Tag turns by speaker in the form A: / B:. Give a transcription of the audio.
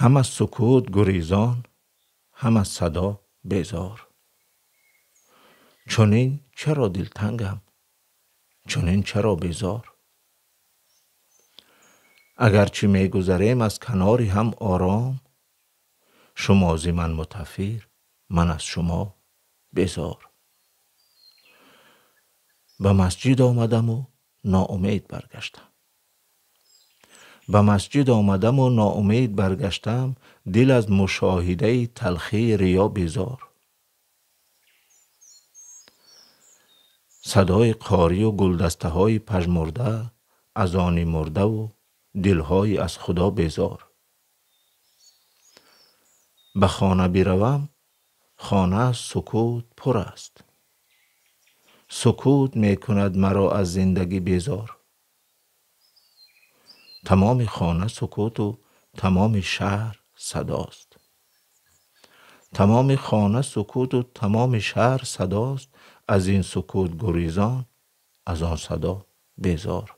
A: هم از سکوت گریزان، هم از صدا بیزار. چنین چرا دلتنگم، چنین چرا بیزار؟ اگرچه می گذریم از کناری هم آرام، شما ز من متفیر، من از شما بیزار. به مسجد آمدم و ناامید برگشتم، به مسجد آمدم و ناامید برگشتم، دل از مشاهده تلخی ریا بیزار. صدای قاری و گلدسته های پژمرده، اذان مرده و دلهای از خدا بیزار. به خانه بروم، خانه از سکوت پر است، سکوت می کند مرا از زندگی بیزار. تمام خانه سکوت و تمام شهر صداست، تمام خانه سکوت و تمام شهر صداست. از این سکوت گریزان، از آن صدا بیزار.